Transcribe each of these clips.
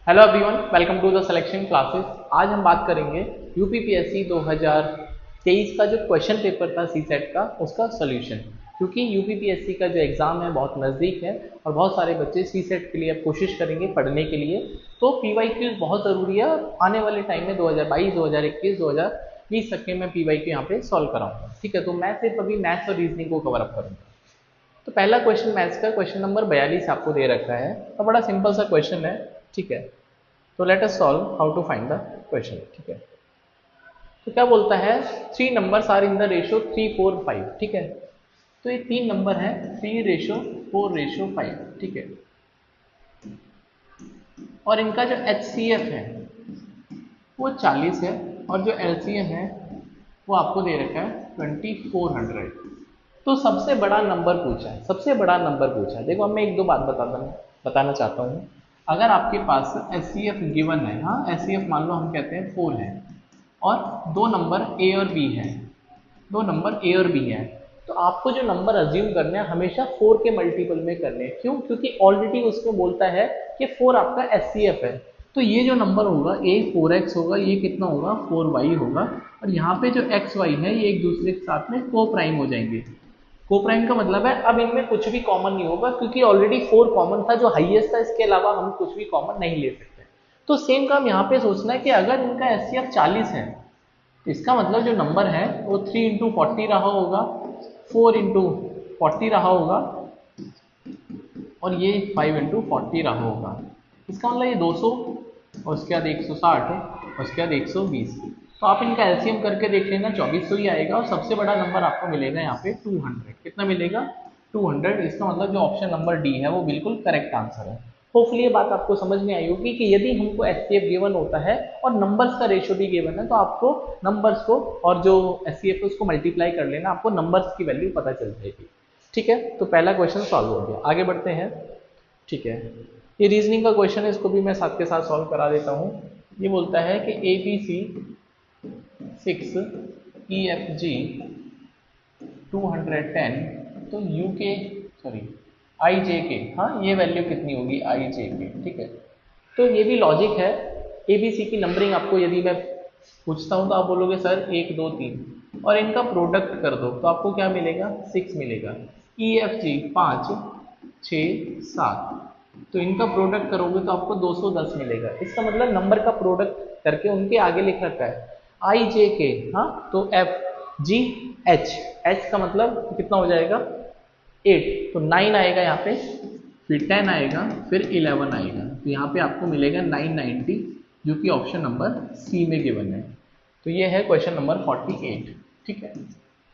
Hello everyone, welcome to the selection classes. आज हम बात करेंगे यूपीपीएससी 2023 का जो क्वेश्चन पेपर था सीसेट का, उसका सोल्यूशन। क्योंकि यूपीपीएससी का जो एग्ज़ाम है बहुत नज़दीक है और बहुत सारे बच्चे सीसेट के लिए अब कोशिश करेंगे पढ़ने के लिए, तो पीवाईक्यूज बहुत ज़रूरी है। और आने वाले टाइम में 2022, 2021, 2020 तक के मैं पीवाईक्यू यहाँ पे सॉल्व कराऊंगा। ठीक है, तो मैं सिर्फ अभी मैथ्स और रीजनिंग को कवर अप करूँगा। तो पहला क्वेश्चन मैथ्स का क्वेश्चन नंबर 42 आपको दे रखा है। तो बड़ा सिंपल सा क्वेश्चन है। ठीक है, तो let us solve how to find the question. ठीक है, तो क्या बोलता है, three numbers are in the ratio 3, 4, 5। ठीक है, तो ये तीन नंबर है 3:4:5। ठीक है, और इनका जो एचसीएफ है वो 40 है और जो एलसीएम है वो आपको दे रखा है 2400। तो सबसे बड़ा नंबर पूछा है, सबसे बड़ा नंबर पूछा है। देखो, अब मैं एक दो बात बताना चाहता हूँ। अगर आपके पास एच सी एफ गिवन है, हाँ एच सी एफ मान लो हम कहते हैं 4 है और दो नंबर ए और बी है, दो नंबर ए और बी है, तो आपको जो नंबर अज्यूम करने हैं हमेशा 4 के मल्टीपल में करने हैं। क्यों? क्योंकि ऑलरेडी उसमें बोलता है कि 4 आपका एच सी एफ है। तो ये जो नंबर होगा ए 4x होगा, ये कितना होगा 4y होगा, और यहाँ पे जो एक्स वाई है ये एक दूसरे के साथ में को प्राइम हो जाएंगे। को प्राइम का मतलब है अब इनमें कुछ भी कॉमन नहीं होगा, क्योंकि ऑलरेडी 4 कॉमन था जो हाईएस्ट था, इसके अलावा हम कुछ भी कॉमन नहीं ले सकते। तो सेम काम यहाँ पे सोचना है कि अगर इनका एच सी एफ 40 है, तो इसका मतलब जो नंबर है वो 3 × 40 रहा होगा, 4 × 40 रहा होगा, और ये 5 × 40 रहा होगा। इसका मतलब ये 200 और उसके बाद 160 और उसके बाद 120। तो आप इनका एलसीएम करके देख लेना, 2400 ही आएगा। और सबसे बड़ा नंबर आपको मिलेगा यहाँ पे 200। कितना मिलेगा? 200। इसका मतलब जो ऑप्शन नंबर डी है वो बिल्कुल करेक्ट आंसर है। होपफुली ये बात आपको समझ में आई होगी कि यदि हमको एचसीएफ गिवन होता है और नंबर्स का रेशियो भी गिवन है, तो आपको नंबर्स को और जो एचसीएफ है उसको मल्टीप्लाई कर लेना, आपको नंबर्स की वैल्यू पता चल जाएगी। ठीक है, तो पहला क्वेश्चन सॉल्व हो गया। आगे बढ़ते हैं। ठीक है, ये रीजनिंग का क्वेश्चन है, इसको भी मैं साथ के साथ सॉल्व करा देता हूँ। ये बोलता है कि ए बी सी 6, ई एफ जी 210, तो यू के सॉरी आई जे के, हाँ ये वैल्यू कितनी होगी आई जे के। ठीक है, तो ये भी लॉजिक है। ए बी सी की नंबरिंग आपको यदि मैं पूछता हूँ तो आप बोलोगे सर 1, 2, 3 और इनका प्रोडक्ट कर दो, तो आपको क्या मिलेगा? 6 मिलेगा। ई एफ जी 5, 6, 7, तो इनका प्रोडक्ट करोगे तो आपको 210 मिलेगा। इसका मतलब नंबर का प्रोडक्ट करके उनके आगे लिख रखा है आई जे के, हाँ तो एफ जी एच, एच का मतलब कितना हो जाएगा 8, तो 9 आएगा यहाँ पे, फिर 10 आएगा, फिर 11 आएगा, तो यहाँ पे आपको मिलेगा 990, जो कि ऑप्शन नंबर सी में गिवन है। तो ये है क्वेश्चन नंबर 48। ठीक है,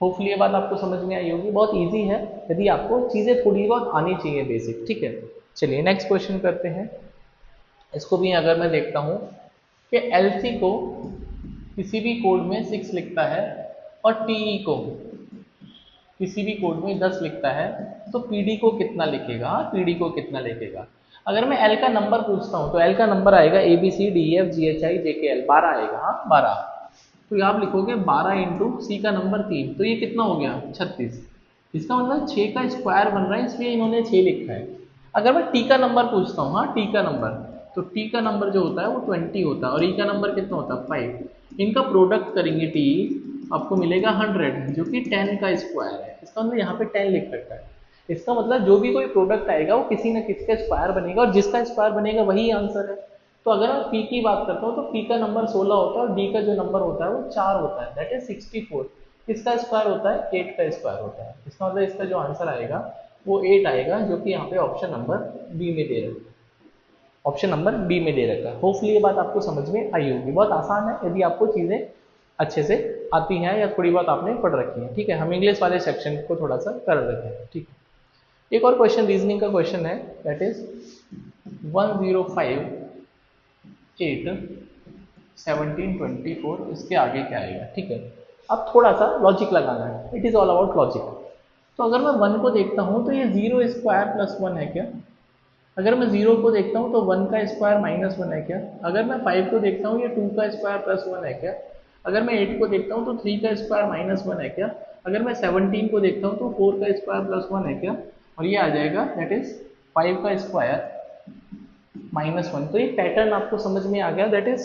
होपफुली ये बात आपको समझ में आई होगी। बहुत इजी है, यदि आपको चीज़ें थोड़ी बहुत आनी चाहिए बेसिक। ठीक है, चलिए नेक्स्ट क्वेश्चन करते हैं। इसको भी अगर मैं देखता हूँ कि एलसी को किसी भी कोड में 6 लिखता है और टीई को किसी भी कोड में 10 लिखता है, तो पीडी को कितना लिखेगा? पीडी को कितना लिखेगा? अगर मैं एल का नंबर पूछता हूँ तो एल का नंबर आएगा A B C D F G H I J K L, 12 आएगा, हाँ 12। तो ये आप लिखोगे 12 इंटू सी का नंबर 3, तो ये कितना हो गया 36। इसका मतलब 6 का स्क्वायर बन रहा है, इसलिए इन्होंने 6 लिखा है। अगर मैं टी का नंबर पूछता हूँ, हाँ टी का नंबर, तो टी का नंबर जो होता है वो 20 होता है और ई का नंबर कितना होता है 5। इनका प्रोडक्ट करेंगे टी, आपको मिलेगा 100, जो कि 10 का स्क्वायर है। इसका मतलब यहाँ पे 10 लिख रखा है। इसका मतलब जो भी कोई प्रोडक्ट आएगा वो किसी न किसी का स्क्वायर बनेगा, और जिसका स्क्वायर बनेगा वही आंसर है। तो अगर मैं पी की बात करता हूँ तो पी का नंबर 16 होता है और डी का जो नंबर होता है वो 4 होता है, दैट इज 64। इसका स्क्वायर होता है 8 का स्क्वायर होता है। इसका मतलब इसका जो आंसर आएगा वो 8 आएगा, जो कि यहाँ पे ऑप्शन नंबर बी में दे रखा है। ऑप्शन नंबर बी में दे रखा है। होपफुली ये बात आपको समझ में आई होगी। बहुत आसान है यदि आपको चीज़ें अच्छे से आती हैं या थोड़ी बहुत आपने पढ़ रखी है। ठीक है, हम इंग्लिश वाले सेक्शन को थोड़ा सा कर रहे हैं। ठीक है, एक और क्वेश्चन रीजनिंग का क्वेश्चन है, दैट इज 1058 1724, इसके आगे क्या आएगा? ठीक है, अब थोड़ा सा लॉजिक लगाना है, it is all about logic. तो अगर मैं 1 को देखता हूँ तो ये 0 स्क्वायर प्लस 1 है क्या? अगर मैं 0 को देखता हूँ तो 1 का स्क्वायर माइनस 1 है क्या? अगर मैं 5 को देखता हूँ ये 2 का स्क्वायर प्लस 1 है क्या? अगर मैं 8 को देखता हूँ तो 3 का स्क्वायर माइनस 1 है क्या? अगर मैं 17 को देखता हूँ तो 4 का स्क्वायर प्लस 1 है क्या? और ये आ जाएगा दैट इज 5 का स्क्वायर -1। तो ये पैटर्न आपको समझ में आ गया, दैट इज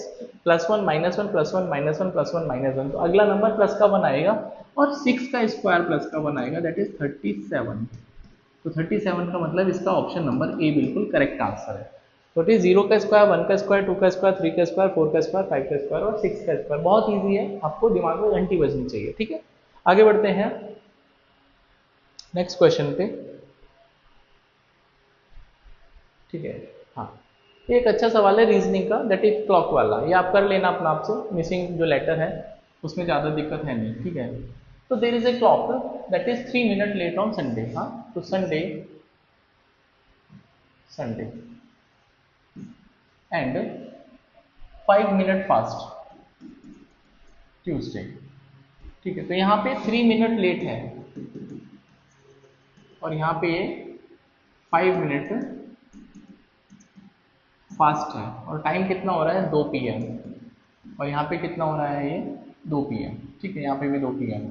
+1 -1 +1 -1 +1 -1। तो अगला नंबर प्लस का 1 आएगा और 6 का स्क्वायर प्लस का 1 आएगा, दैट इज 37। तो 37 का मतलब इसका ऑप्शन नंबर ए बिल्कुल करेक्ट आंसर है। तो इट इज 0 का स्क्वायर, 1 का स्क्वायर, 2 का स्क्वायर, 3 का स्क्वायर, 4 का स्क्वायर, 5 का स्क्वायर और 6 का स्क्वायर। बहुत ईजी है, आपको दिमाग में घंटी बजनी चाहिए। ठीक है, आगे बढ़ते हैं नेक्स्ट क्वेश्चन पे। ठीक है, हाँ, ये एक अच्छा सवाल है रीजनिंग का, दैट इज क्लॉक वाला। ये आप कर लेना अपना आप से, मिसिंग जो लेटर है उसमें ज़्यादा दिक्कत है नहीं। ठीक है, तो there is a clock that is 3 minute late on Sunday. हाँ, तो Sunday Sunday and 5 minute fast Tuesday. ठीक है, तो यहाँ पे 3 मिनट लेट है और यहाँ पे ये 5 मिनट फास्ट है और टाइम कितना हो रहा है 2 PM और यहाँ पे कितना हो रहा है ये 2 PM। ठीक है, यहाँ पे भी 2 PM।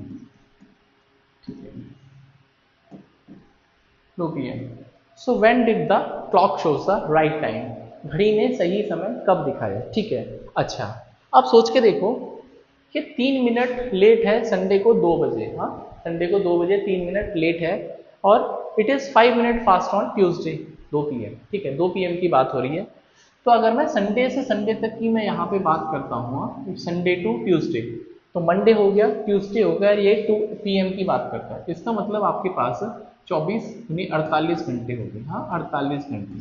ठीक है, 2 PM। So when did the clock shows the right time, घड़ी ने सही समय कब दिखाया। ठीक है, अच्छा, आप सोच के देखो कि 3 मिनट लेट है संडे को 2 बजे। हाँ, संडे को 2 बजे 3 मिनट लेट है और it is 5 minute fast on Tuesday 2 PM। ठीक है, 2 PM की बात हो रही है। तो अगर मैं संडे से संडे तक की मैं यहाँ पे बात करता हूँ, संडे टू ट्यूसडे, तो मंडे हो गया, ट्यूसडे हो गया, ये 2 PM की बात करता है। इसका मतलब आपके पास 24 यानी 48 घंटे हो गए। हाँ, 48 घंटे।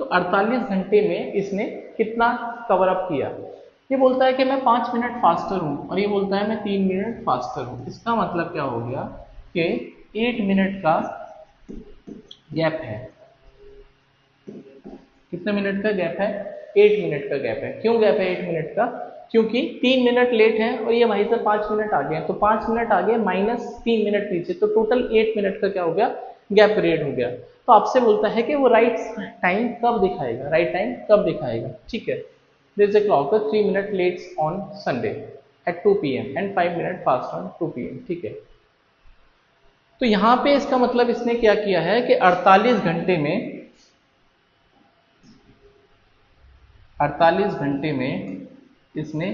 तो 48 घंटे में इसने कितना कवर अप किया। ये बोलता है कि मैं 5 मिनट फास्टर हूँ और ये बोलता है मैं 3 मिनट फास्टर हूँ। इसका मतलब क्या हो गया कि 8 मिनट का गैप है। कितने मिनट का गैप है? 8 मिनट का गैप है। क्यों गैप है 8 मिनट का? क्योंकि 3 मिनट लेट है और ये वहीं से 5 मिनट आगे हैं, तो 5 मिनट आगे माइनस 3 मिनट पीछे, तो टोटल 8 मिनट का क्या हो गया? गैप पीरियड हो गया। तो आपसे बोलता है कि वो राइट टाइम कब दिखाएगा, राइट टाइम कब दिखाएगा। ठीक है, there is a clock 3 minute late on Sunday at 2 PM and 5 minute fast on 2 PM। ठीक है, तो यहां पे इसका मतलब इसने क्या किया है कि 48 घंटे में इसने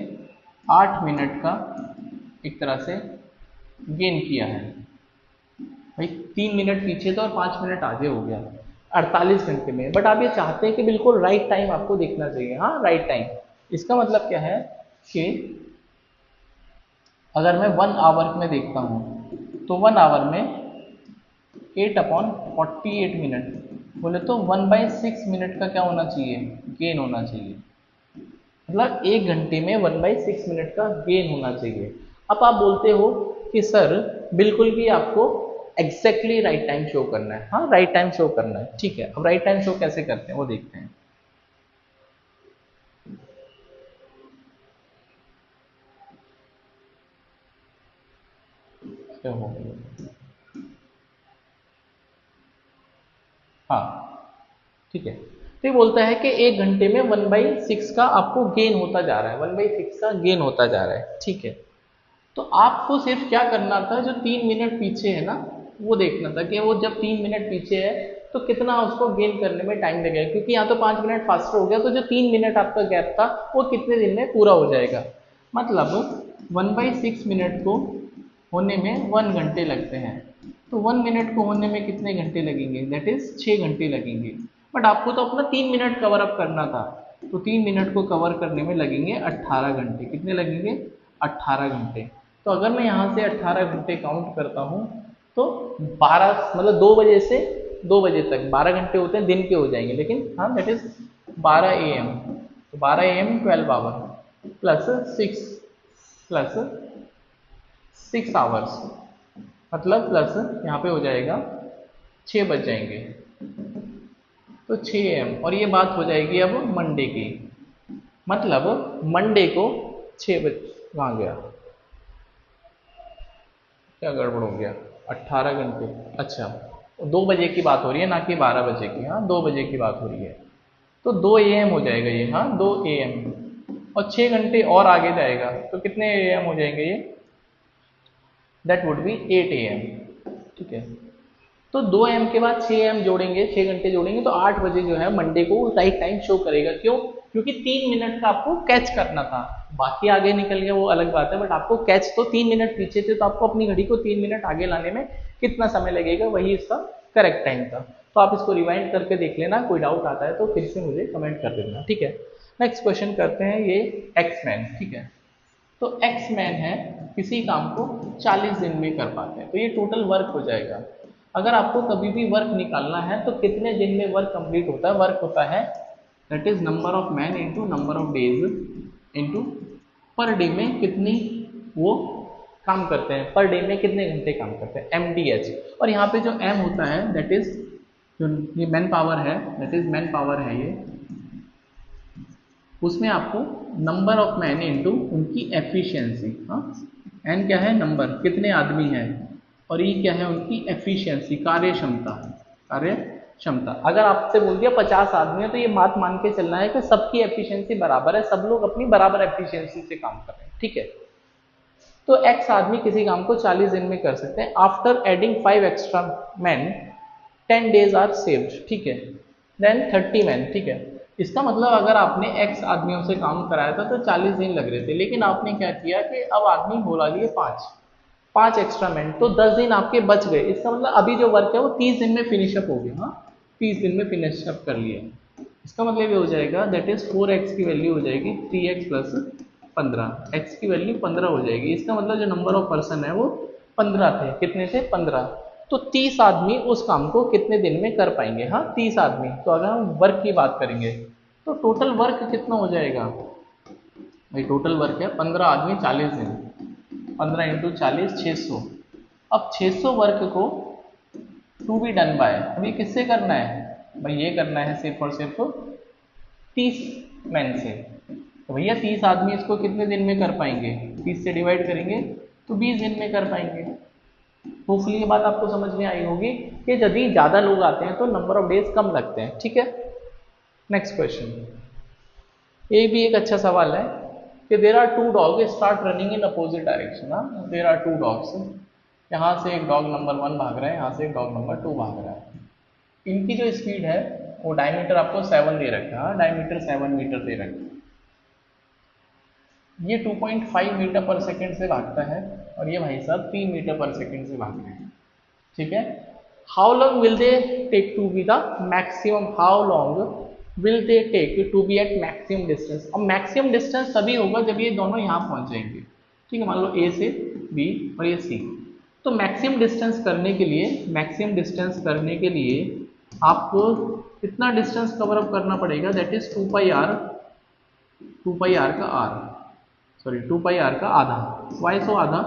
8 मिनट का एक तरह से गेन किया है। भाई 3 मिनट पीछे था और 5 मिनट आगे हो गया 48 घंटे में। बट आप ये चाहते हैं कि बिल्कुल राइट टाइम आपको देखना चाहिए। हाँ, राइट टाइम। इसका मतलब क्या है कि अगर मैं 1 आवर में देखता हूं तो 1 आवर में 8/48 मिनट बोले तो 1/6 मिनट का क्या होना चाहिए? गेन होना चाहिए। मतलब 1 घंटे में 1/6 मिनट का गेन होना चाहिए। अब आप बोलते हो कि सर बिल्कुल भी आपको एग्जैक्टली राइट टाइम शो करना है। हाँ, राइट टाइम शो करना है। ठीक है, अब राइट टाइम शो कैसे करते हैं वो देखते हैं। क्या हो गया? हाँ, ठीक है, तो ये बोलता है कि 1 घंटे में 1/6 का आपको गेन होता जा रहा है, 1/6 का गेन होता जा रहा है। ठीक है, तो आपको सिर्फ क्या करना था, जो 3 मिनट पीछे है ना वो देखना था कि वो जब 3 मिनट पीछे है तो कितना उसको गेन करने में टाइम लगेगा। क्योंकि यहाँ तो 5 मिनट फास्टर हो गया, तो जो 3 मिनट आपका गैप था वो कितने दिन में पूरा हो जाएगा। मतलब 1/6 मिनट को होने में 1 घंटे लगते हैं, तो 1 मिनट को होने में कितने घंटे लगेंगे? दैट इज 6 घंटे लगेंगे। बट आपको तो अपना 3 मिनट कवर अप करना था, तो 3 मिनट को कवर करने में लगेंगे 18 घंटे। कितने लगेंगे? 18 घंटे। तो अगर मैं यहाँ से 18 घंटे काउंट करता हूँ तो 12 मतलब 2 बजे से 2 बजे तक 12 घंटे होते हैं, दिन के हो जाएंगे। लेकिन हाँ, दैट इज 12 AM। तो 12 AM 12 आवर प्लस 6 आवर्स, मतलब प्लस यहाँ पे हो जाएगा 6 बज जाएंगे, तो 6 AM। और ये बात हो जाएगी अब मंडे की, मतलब मंडे को 6 बजे वहाँ गया, क्या गड़बड़ हो गया? 18 घंटे। अच्छा, 2 बजे की बात हो रही है ना कि 12 बजे की। हाँ, 2 बजे की बात हो रही है, तो 2 AM हो जाएगा ये। हाँ, 2 AM और 6 घंटे और आगे जाएगा तो कितने AM हो जाएंगे ये? That would be 8 AM। ठीक है, तो 2 m के बाद 6 m जोड़ेंगे, 6 घंटे जोड़ेंगे तो 8 बजे जो है मंडे को राइट टाइम शो करेगा। क्यों? क्योंकि 3 मिनट का आपको कैच करना था, बाकी आगे निकल गया वो अलग बात है, बट आपको कैच तो 3 मिनट पीछे थे, तो आपको अपनी घड़ी को 3 मिनट आगे लाने में कितना समय लगेगा, वही इसका करेक्ट टाइम था। तो आप इसको रिवाइंड करके देख लेना, कोई डाउट आता है तो फिर से मुझे कमेंट कर देना, ठीक है। नेक्स्ट क्वेश्चन करते हैं, ये एक्समैन, ठीक है। तो एक्समैन है, किसी काम को 40 दिन में कर पाते हैं, तो ये टोटल वर्क हो जाएगा। अगर आपको कभी भी वर्क निकालना है तो कितने दिन में वर्क कंप्लीट होता है, वर्क होता है that is number of man into number of days into per day में कितनी वो काम करते हैं, पर डे में कितने घंटे काम करते हैं, MDH। और यहाँ पे जो M होता है दैट इज जो ये मैन पावर है, दैट इज मैन पावर है ये, उसमें आपको नंबर ऑफ मैन इंटू उनकी एफिशिएंसी, हाँ एन क्या है नंबर, कितने आदमी हैं, और ई क्या है उनकी एफिशिएंसी, कार्य क्षमता, कार्य क्षमता। अगर आपसे बोल दिया 50 आदमी है तो ये बात मान के चलना है कि सबकी एफिशिएंसी बराबर है, सब लोग अपनी बराबर एफिशिएंसी से काम कर रहे हैं, ठीक है। तो एक्स आदमी किसी काम को 40 दिन में कर सकते हैं। After adding 5 extra man 10 days are saved, ठीक है, देन 30 मैन, ठीक है। इसका मतलब अगर आपने एक्स आदमियों से काम कराया था तो 40 दिन लग रहे थे, लेकिन आपने क्या किया कि अब आदमी बोला लिए 5 एक्स्ट्रा मैन, तो 10 दिन आपके बच गए। इसका मतलब अभी जो वर्क है वो 30 दिन में फिनिशअप हो गया, हाँ 30 दिन में फिनिशअप कर लिया। इसका मतलब ये हो जाएगा दैट इज 4x की वैल्यू हो जाएगी 3x प्लस 15, x की वैल्यू 15 हो जाएगी। इसका मतलब जो नंबर ऑफ पर्सन है वो 15 थे, कितने थे 15। तो 30 आदमी उस काम को कितने दिन में कर पाएंगे, हाँ 30 आदमी। तो अगर हम वर्क की बात करेंगे तो टोटल वर्क कितना हो जाएगा भाई, टोटल वर्क है 15 आदमी 40 दिन, 15 इंटू 40 600। अब 600 वर्क को टू बी डन बाय, अभी किससे करना है भाई, ये करना है सिर्फ और सिर्फ 30 मैन से। तो भैया 30 आदमी इसको कितने दिन में कर पाएंगे, 30 से डिवाइड करेंगे तो 20 दिन में कर पाएंगे। होपफुली ये बात आपको समझ में आई होगी कि यदि ज़्यादा लोग आते हैं तो नंबर ऑफ डेज कम लगते हैं, ठीक है। नेक्स्ट क्वेश्चन, ये भी एक अच्छा सवाल है कि there are 2 dog start running in opposite direction. हाँ देर आर 2 डॉग्स, यहाँ से एक डॉग नंबर 1 भाग रहा है, यहाँ से एक डॉग नंबर 2 भाग रहा है। इनकी जो स्पीड है वो डायमीटर आपको 7 दे रखा है, डायमीटर 7 मीटर दे रखा है। ये 2.5 मीटर पर सेकेंड से भागता है और ये भाई साहब 3 मीटर पर सेकेंड से भाग रहे हैं, ठीक है। How long will they take to be the maximum, how long will they take to be at maximum distance. अब मैक्सिमम डिस्टेंस तभी होगा जब ये दोनों यहाँ पहुँच जाएंगे, ठीक है। मान लो A से B और ये C, तो मैक्सिमम डिस्टेंस करने के लिए, मैक्सिमम डिस्टेंस करने के लिए आपको कितना डिस्टेंस कवर अप करना पड़ेगा, दैट इज 2 पाई आर का आर, सॉरी 2 पाई आर का आधा। वाई सो आधा,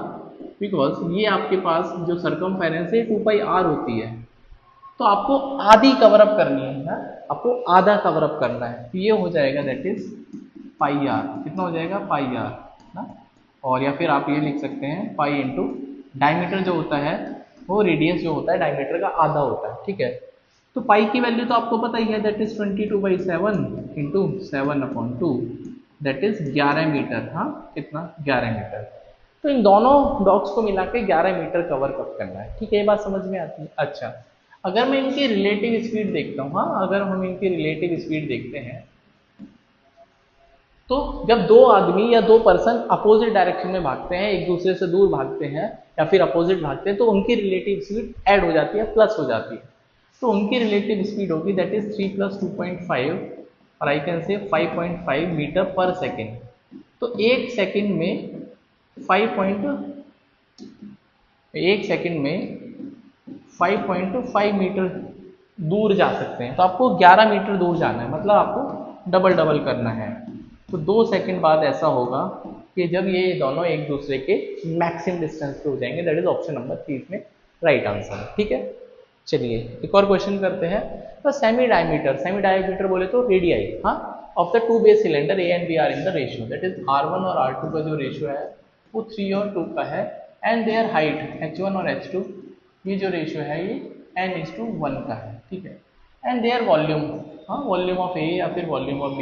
बिकॉज ये आपके पास जो सरकमफेरेंस है 2 पाई आर होती है, तो आपको आधी कवर अप करनी है ना, आपको आधा कवर अप करना है, तो ये हो जाएगा दैट इज पाई आर। कितना हो जाएगा पाई आर ना, और या फिर आप ये लिख सकते हैं पाई इंटू डायमीटर जो होता है वो रेडियस जो होता है डायमीटर का आधा होता है, ठीक है। तो पाई की वैल्यू तो आपको पता ही है, that is 22/7 into 7/2, that is 11 metre, हाँ कितना 11 मीटर। तो इन दोनों डॉग्स को मिला के 11 मीटर कवर कब करना है, ठीक है, ये बात समझ में आती है। अच्छा, अगर मैं इनकी रिलेटिव स्पीड देखता हूँ, हाँ अगर हम इनकी रिलेटिव स्पीड देखते हैं तो जब 2 आदमी या 2 पर्सन अपोजिट डायरेक्शन में भागते हैं, एक दूसरे से दूर भागते हैं या फिर अपोजिट भागते हैं, तो उनकी रिलेटिव स्पीड ऐड हो जाती है, प्लस हो जाती है। तो उनकी रिलेटिव स्पीड होगी दैट इज 3 + 2.5 और आई कैन से 5.5 मीटर पर सेकेंड। तो एक सेकेंड में 5.5 मीटर दूर जा सकते हैं, तो आपको 11 मीटर दूर जाना है, मतलब आपको डबल डबल करना है। तो 2 सेकंड बाद ऐसा होगा कि जब ये दोनों एक दूसरे के मैक्सिमम डिस्टेंस पे हो जाएंगे, दैट इज ऑप्शन नंबर 3 इसमें राइट आंसर है, ठीक है। चलिए एक और क्वेश्चन करते हैं। तो सेमी डायमीटर बोले तो रेडियाई, हाँ of the 2 base cylinder A and B are in the ratio, that is R1 और R2 का जो रेशियो है वो 3 और 2 का है, एंड देयर हाइट H1 और H2, ये जो रेशियो है ये n:1 का है, ठीक है। एंड देयर वॉल्यूम, हाँ वॉल्यूम ऑफ A या फिर वॉल्यूम ऑफ B,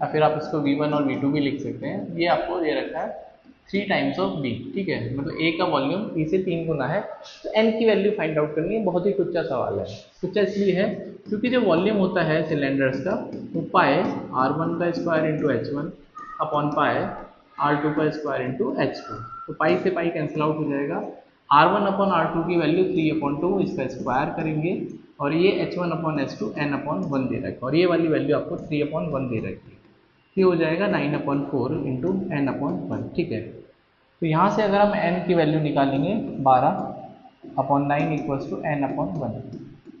या फिर आप इसको V1 और V2 भी लिख सकते हैं, ये आपको दे रखा है 3 टाइम्स ऑफ बी, ठीक है, मतलब ए का वॉल्यूम बी से 3 गुना है। तो एन की वैल्यू फाइंड आउट करनी है, बहुत ही तुच्चा सवाल है। तुच्चा इसलिए है क्योंकि जो वॉल्यूम होता है सिलेंडर्स का वो पाए R1 का स्क्वायर इंटू H1 अपॉन पाए R2 का स्क्वायर इंटू H2। तो पाई से पाई कैंसिल आउट हो जाएगा। R1 अपॉन R2 की वैल्यू 3/2, इसका स्क्वायर करेंगे और ये H1 अपॉन H2 n/1 दे रखा है और ये वाली वैल्यू आपको 3/1 दे रखी है। ये हो जाएगा 9/4 इंटू n/1, ठीक है। तो यहाँ से अगर हम n की वैल्यू निकालेंगे 12/9 इक्वल्स टू n/1,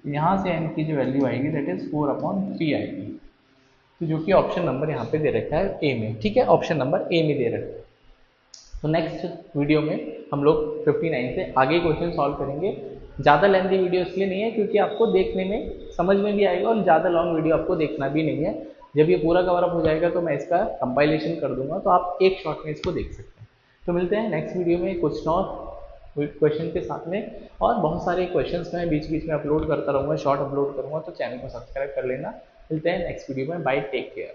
यहाँ से n की जो वैल्यू आएगी दैट इज 4/3 आएगी। तो जो कि ऑप्शन नंबर यहाँ पे दे रखा है ए में, ठीक है, ऑप्शन नंबर ए में दे रखा है। तो नेक्स्ट वीडियो में हम लोग 59 से आगे क्वेश्चन सॉल्व करेंगे। ज़्यादा लेंथी वीडियो इसलिए नहीं है क्योंकि आपको देखने में समझ में भी आएगा और ज़्यादा लॉन्ग वीडियो आपको देखना भी नहीं है। जब ये पूरा कवर अप हो जाएगा तो मैं इसका कंपाइलेशन कर दूंगा, तो आप एक शॉट में इसको देख सकते हैं। तो मिलते हैं नेक्स्ट वीडियो में कुछ और क्वेश्चन के साथ में, और बहुत सारे क्वेश्चंस मैं बीच बीच में अपलोड करता रहूँगा, शॉर्ट अपलोड करूँगा, तो चैनल को सब्सक्राइब कर लेना। मिलते हैं नेक्स्ट वीडियो में, बाय, टेक केयर।